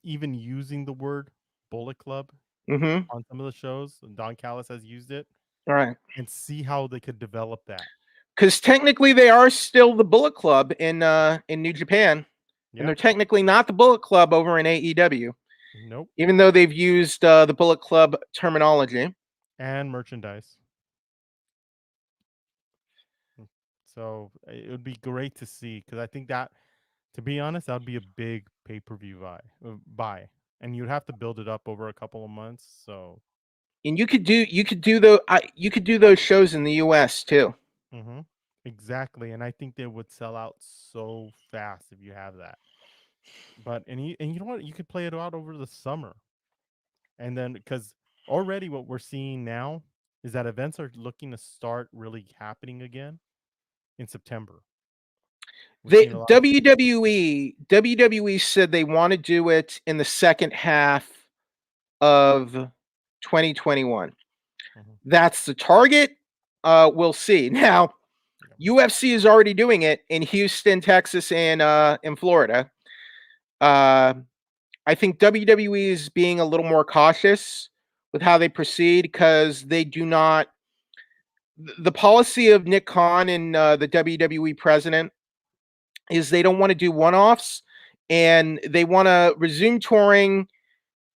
Speaker 1: even using the word Bullet Club
Speaker 2: Mm-hmm.
Speaker 1: on some of the shows, Don Callis has used it,
Speaker 2: All right.
Speaker 1: and see how they could develop that.
Speaker 2: Because technically they are still the Bullet Club in New Japan, and
Speaker 1: Yeah.
Speaker 2: they're technically not the Bullet Club over in AEW,
Speaker 1: Nope.
Speaker 2: even though they've used the Bullet Club terminology.
Speaker 1: And merchandise. So it would be great to see because I think that, to be honest, that would be a big pay per view buy, and you'd have to build it up over a couple of months. So,
Speaker 2: And you could do those shows in the U.S. too.
Speaker 1: hmm exactly, and I think they would sell out so fast if you have that. But and you know what, you could play it out over the summer, and then because already what we're seeing now is that events are looking to start really happening again in September. We're
Speaker 2: They
Speaker 1: seeing a lot of
Speaker 2: WWE said they want to do it in the second half of 2021.
Speaker 1: mhm,
Speaker 2: That's the target. We'll see. Now,
Speaker 1: yeah.
Speaker 2: UFC is already doing it in Houston, Texas, and in Florida. Uh, I think WWE is being a little more cautious with how they proceed because they do not. The policy of Nick Khan and the WWE president is they don't want to do one-offs, and they want to resume touring,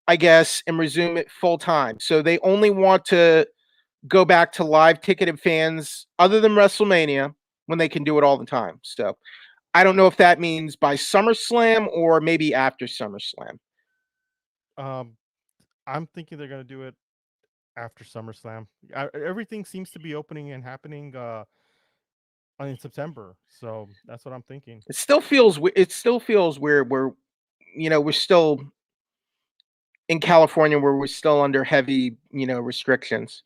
Speaker 2: I guess, and resume it full time. So they only want to go back to live ticketed fans other than WrestleMania when they can do it all the time. So I don't know if that means by SummerSlam or maybe after SummerSlam.
Speaker 1: Um, I'm thinking they're gonna do it after SummerSlam. Everything seems to be opening and happening in September, so that's what I'm thinking.
Speaker 2: It still feels weird. We're still in California where we're still under heavy, restrictions.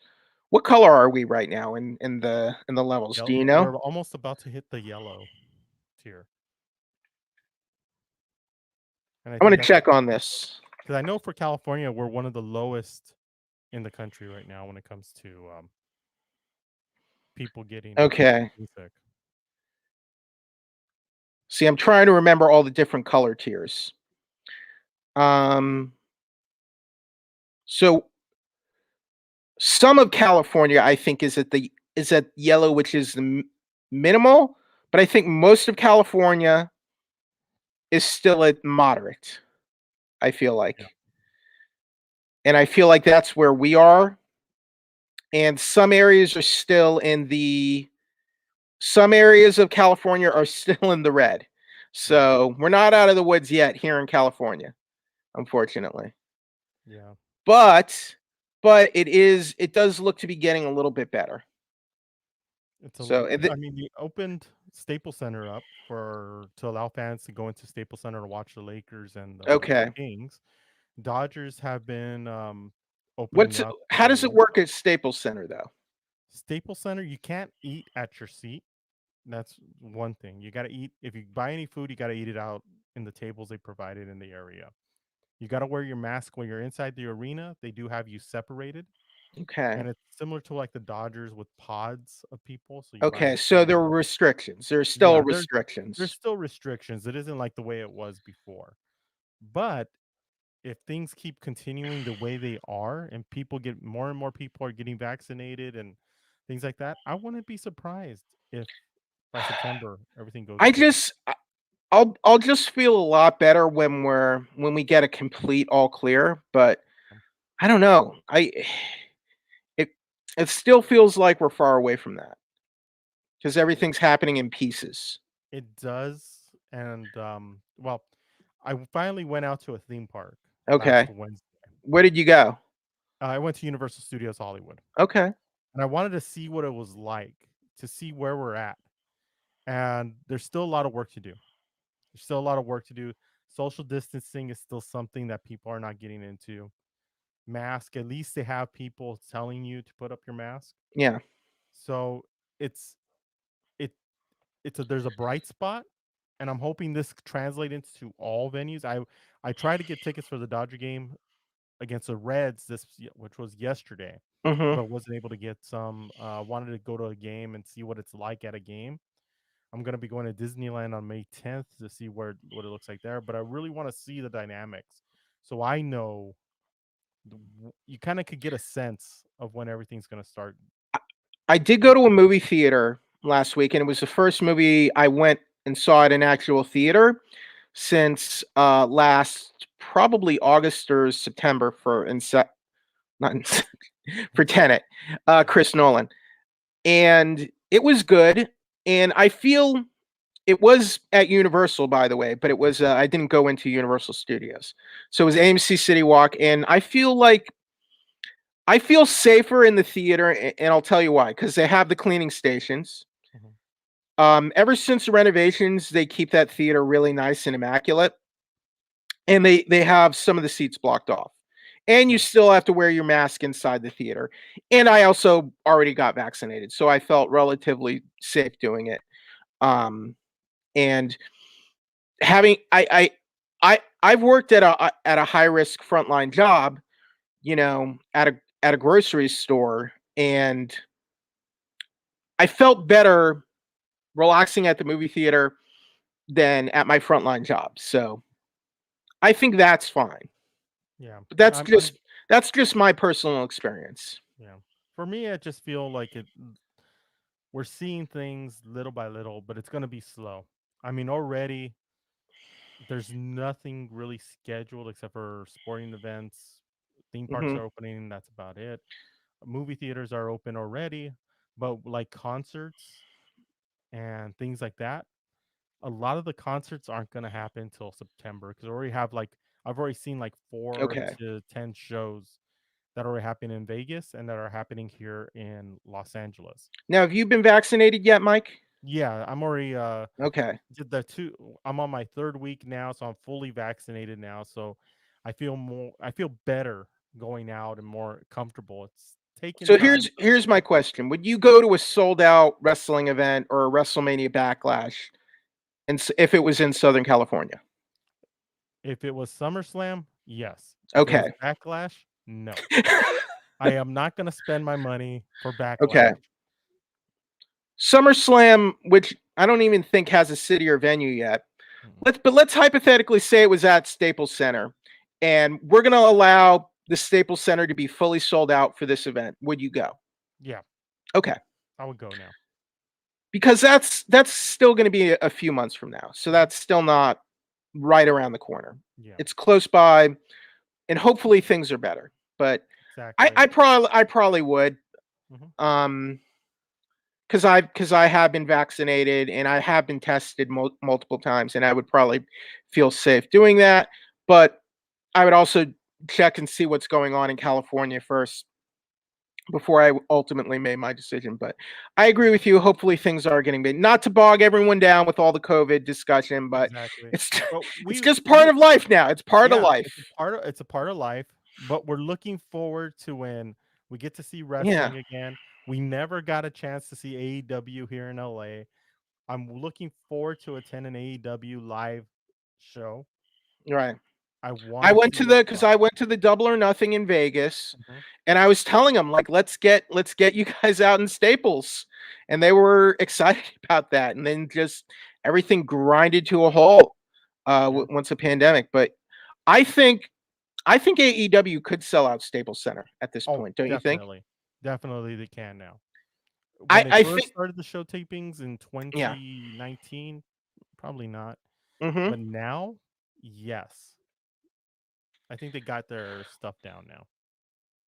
Speaker 2: What color are we right now in the levels? Do you know?
Speaker 1: We're almost about to hit the yellow tier, and I
Speaker 2: I'm
Speaker 1: think
Speaker 2: gonna
Speaker 1: that's
Speaker 2: check on this.
Speaker 1: because I know for California we're one of the lowest in the country right now when it comes to people getting
Speaker 2: Okay.
Speaker 1: sick.
Speaker 2: See, I'm trying to remember all the different color tiers. Um, so some of California, I think, is at yellow, which is the minimal, but I think most of California is still at moderate. I feel
Speaker 1: Yeah.
Speaker 2: like, and I feel like that's where we are. And some areas of California are still in the red.
Speaker 1: Mm,
Speaker 2: So we're not out of the woods yet here in California, unfortunately.
Speaker 1: yeah.
Speaker 2: But it does look to be getting a little bit better.
Speaker 1: It's a
Speaker 2: So
Speaker 1: little. I mean, they opened Staples Center up for to allow fans to go into Staples Center to watch the Lakers and the
Speaker 2: okay.
Speaker 1: Kings. Dodgers have been opening
Speaker 2: What's
Speaker 1: up
Speaker 2: how does it
Speaker 1: more.
Speaker 2: work at Staples Center though?
Speaker 1: Staples Center, you can't eat at your seat. That's one thing. You got to eat if you buy any food, you got to eat it out in the tables they provided in the area. You got to wear your mask when you're inside the arena. They do have you separated,
Speaker 2: Okay.
Speaker 1: and it's similar to like the Dodgers with pods of people. So you ride
Speaker 2: Okay.
Speaker 1: the
Speaker 2: So there
Speaker 1: train.
Speaker 2: were restrictions. There's still
Speaker 1: Yeah, there's
Speaker 2: restrictions.
Speaker 1: still restrictions. It isn't like the way it was before. But if things keep continuing the way they are, and people get more and more people are getting vaccinated and things like that, I wouldn't be surprised if by September everything goes
Speaker 2: I
Speaker 1: through.
Speaker 2: just I'll just feel a lot better when we get a complete all clear, but I don't know. It it still feels like we're far away from that because everything's happening in pieces.
Speaker 1: It does, and well, I finally went out to a theme park last
Speaker 2: Okay.
Speaker 1: Wednesday.
Speaker 2: Where did you go?
Speaker 1: I went to Universal Studios Hollywood,
Speaker 2: Okay.
Speaker 1: and I wanted to see what it was like, to see where we're at. And there's still a lot of work to do. There's still a lot of work to do. Social distancing is still something that people are not getting into. Mask, at least they have people telling you to put up your mask.
Speaker 2: Yeah.
Speaker 1: So it's it there's a bright spot, and I'm hoping this translates into all venues. I tried to get tickets for the Dodger game against the Reds which was yesterday,
Speaker 2: Mhm.
Speaker 1: but wasn't able to get some. Wanted to go to a game and see what it's like at a game. I'm gonna be going to Disneyland on May 10th to see what it looks like there, but I really want to see the dynamics, so I know you kind of could get a sense of when everything's gonna start.
Speaker 2: I did go to a movie theater last week, and it was the first movie I went and saw at an actual theater since last probably August or September for not for Tenet, Chris Nolan, and it was good. And I feel it was at Universal, by the way, but it was I didn't go into Universal Studios, so it was AMC City Walk, and I feel safer in the theater, and I'll tell you why. Because they have the cleaning stations.
Speaker 1: Mhm.
Speaker 2: Ever since the renovations, they keep that theater really nice and immaculate, and they have some of the seats blocked off. And you
Speaker 1: Yeah,
Speaker 2: still have to wear your mask inside the theater. And I also already got vaccinated, so I felt relatively safe doing it. And having I've worked at a high risk frontline job, at a grocery store, and I felt better relaxing at the movie theater than at my frontline job. So I think that's fine.
Speaker 1: yeah.
Speaker 2: But
Speaker 1: I'm
Speaker 2: that's just my personal experience.
Speaker 1: yeah. For me, I just feel like it. We're seeing things little by little, but it's gonna be slow. I mean, already there's nothing really scheduled except for sporting events. Theme parks
Speaker 2: Hmm.
Speaker 1: are opening. That's about it. Movie theaters are open already, but like concerts and things like that, a lot of the concerts aren't going to happen until September because I've already seen like four
Speaker 2: Okay.
Speaker 1: to 10 shows that are happening in Vegas and that are happening here in Los Angeles.
Speaker 2: Now, have you been vaccinated yet, Mike?
Speaker 1: Yeah, I'm already
Speaker 2: Okay.
Speaker 1: did the two I'm on my third week now, so I'm fully vaccinated now. So I feel better going out and more comfortable. It's taken
Speaker 2: So
Speaker 1: time.
Speaker 2: here's my question: would you go to a sold out wrestling event or a WrestleMania Backlash, and if it was in Southern California?
Speaker 1: If it was SummerSlam, yes. If it was
Speaker 2: Okay.
Speaker 1: Backlash, no. I am not gonna spend my money for
Speaker 2: Okay.
Speaker 1: Backlash.
Speaker 2: SummerSlam, which I don't even think has a city or venue yet.
Speaker 1: Mm,
Speaker 2: Let's hypothetically say it was at Staples Center, and we're gonna allow the Staples Center to be fully sold out for this event. Would you go?
Speaker 1: yeah,
Speaker 2: Okay,
Speaker 1: I would go now.
Speaker 2: because that's still going to be a few months from now, so
Speaker 1: Mhm.
Speaker 2: that's still not right around the corner.
Speaker 1: Yeah,
Speaker 2: It's close by, and hopefully things are better. But
Speaker 1: exactly.
Speaker 2: I probably would,
Speaker 1: Mhm.
Speaker 2: um, because I have been vaccinated and I have been tested multiple times, and I would probably feel safe doing that. But I would also check and see what's going on in California first before I ultimately made my decision. But I agree with you. Hopefully things are getting better. Not to bog everyone down with all the COVID discussion, but
Speaker 1: Exactly.
Speaker 2: it's
Speaker 1: But
Speaker 2: it's
Speaker 1: we
Speaker 2: just part
Speaker 1: we
Speaker 2: of life now. It's part of
Speaker 1: yeah,
Speaker 2: life.
Speaker 1: it's a part of life, but we're looking forward to when we get to see
Speaker 2: Yeah.
Speaker 1: wrestling again. We never got a chance to see AEW here in LA. I'm looking forward to attend an AEW live show.
Speaker 2: Right.
Speaker 1: I
Speaker 2: I
Speaker 1: want to
Speaker 2: went
Speaker 1: see
Speaker 2: to
Speaker 1: it.
Speaker 2: the because I went to the Double or Nothing in Vegas,
Speaker 1: Mhm.
Speaker 2: and I was telling them like, let's get you guys out in Staples, and they were excited about that. And then just everything grinded to a halt
Speaker 1: Yeah.
Speaker 2: once the pandemic. But I think I think AEW could sell out Staples Center at this
Speaker 1: Oh,
Speaker 2: point. Don't you think?
Speaker 1: definitely. Definitely they can now. When
Speaker 2: I
Speaker 1: they
Speaker 2: I
Speaker 1: first
Speaker 2: think
Speaker 1: started the show tapings in
Speaker 2: yeah.
Speaker 1: 2019, probably not.
Speaker 2: Hmm.
Speaker 1: But now, yes. I think they got their stuff down now.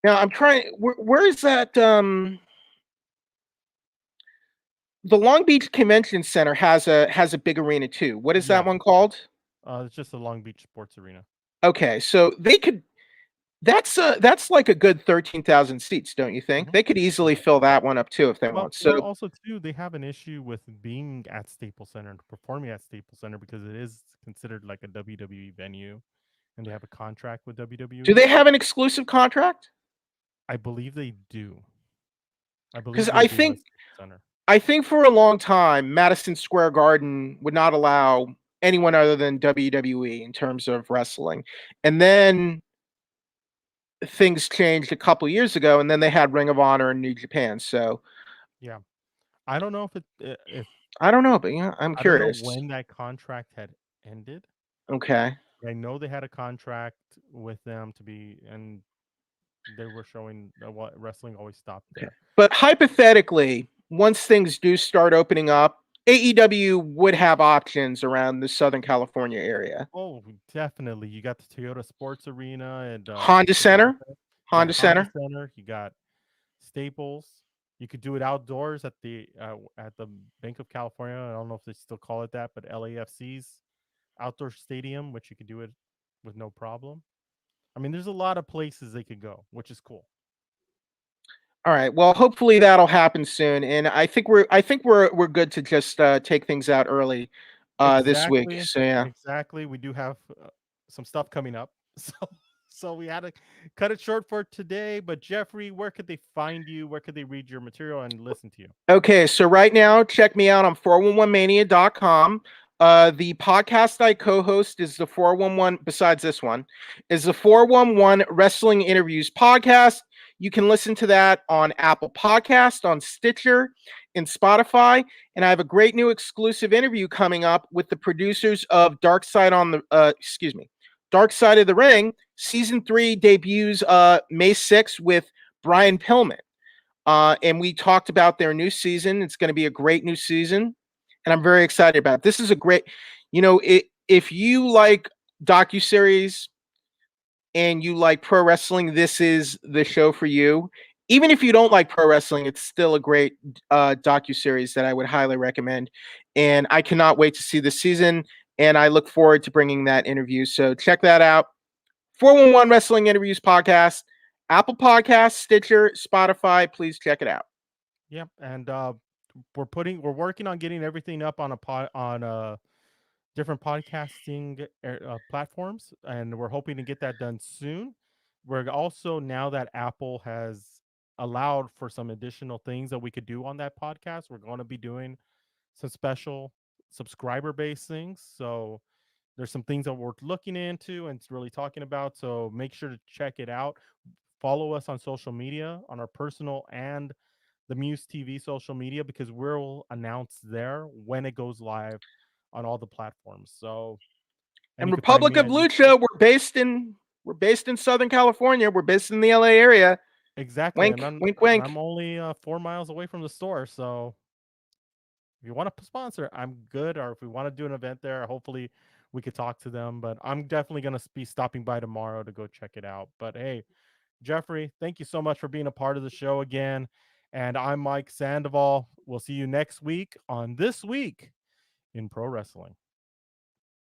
Speaker 2: Now I'm trying. Where is that? The Long Beach Convention Center has a big arena too. What is that
Speaker 1: Yeah.
Speaker 2: one called?
Speaker 1: It's just the Long Beach Sports Arena.
Speaker 2: Okay, so they could. That's like a good 13,000 seats, don't you think?
Speaker 1: Mhm.
Speaker 2: They could easily
Speaker 1: Yeah.
Speaker 2: fill that one up too if they
Speaker 1: Well,
Speaker 2: want. So,
Speaker 1: well, also too, they have an issue with being at Staples Center and performing at Staples Center because it is considered like a WWE venue, and they have a contract with
Speaker 2: do
Speaker 1: WWE.
Speaker 2: they have an exclusive contract?
Speaker 1: I believe they do. I
Speaker 2: Because
Speaker 1: believe they do with Staples Center.
Speaker 2: I think for a long time, Madison Square Garden would not allow anyone other than WWE in terms of wrestling, and then things changed a couple years ago, and then they had Ring of Honor and New Japan. So
Speaker 1: Yeah, I don't know if
Speaker 2: I don't know, but yeah, I'm
Speaker 1: I don't know
Speaker 2: curious.
Speaker 1: when that contract had ended.
Speaker 2: Okay.
Speaker 1: I know they had a contract with them to be, and they were showing what wrestling always stopped
Speaker 2: Okay.
Speaker 1: there.
Speaker 2: But hypothetically, once things do start opening up, AEW would have options around the Southern California area.
Speaker 1: Oh, definitely. You got the Toyota Sports Arena and
Speaker 2: Honda Center,
Speaker 1: you got
Speaker 2: Honda
Speaker 1: Honda
Speaker 2: Center.
Speaker 1: Center, you got Staples. You could do it outdoors at the Bank of California. I don't know if they still call it that, but LAFC's outdoor stadium, which you could do it with no problem. I mean, there's a lot of places they could go, which is cool.
Speaker 2: All right. Well, hopefully that'll happen soon, and I think we're good to just take things out early this week.
Speaker 1: Exactly.
Speaker 2: So yeah.
Speaker 1: Exactly. We do have some stuff coming up. So we had to cut it short for today, but Jeffrey, where could they find you? Where could they read your material and listen to you?
Speaker 2: Okay, so right now, check me out on 411mania.com. The podcast I co-host is the 411, besides this one, is the 411 Wrestling Interviews podcast. You can listen to that on Apple Podcast, on Stitcher, and Spotify. And I have a great new exclusive interview coming up with the producers of Dark Side of the Ring. Season 3 debuts May 6th with Bryan Pillman. And we talked about their new season. It's going to be a great new season, and I'm very excited about it. This is a great, if you like docuseries and you like pro wrestling, this is the show for you. Even if you don't like pro wrestling, it's still a great docuseries that I would highly recommend. And I cannot wait to see the season, and I look forward to bringing that interview. So check that out. 411 Wrestling Interviews Podcast, Apple Podcasts, Stitcher, Spotify. Please check it out.
Speaker 1: Yep. And we're working on getting everything up on a pod on different podcasting platforms, and we're hoping to get that done soon. We're also, now that Apple has allowed for some additional things that we could do on that podcast, we're going to be doing some special subscriber based things. So there's some things that we're looking into and really talking about. So make sure to check it out. Follow us on social media, on our personal and the MUSE TV social media, because we'll announce there when it goes live on all the platforms. So, and
Speaker 2: And
Speaker 1: you can find
Speaker 2: Republic
Speaker 1: me
Speaker 2: of
Speaker 1: at YouTube.
Speaker 2: Lucha, we're based in Southern California. We're based in the LA area.
Speaker 1: Exactly,
Speaker 2: Wink,
Speaker 1: and I'm
Speaker 2: wink,
Speaker 1: and
Speaker 2: wink.
Speaker 1: I'm only 4 miles away from the store. So if you want to sponsor, I'm good. Or if we want to do an event there, hopefully we could talk to them. But I'm definitely gonna be stopping by tomorrow to go check it out. But hey, Jeffrey, thank you so much for being a part of the show again. And I'm Mike Sandoval. We'll see you next week on This Week in Pro Wrestling.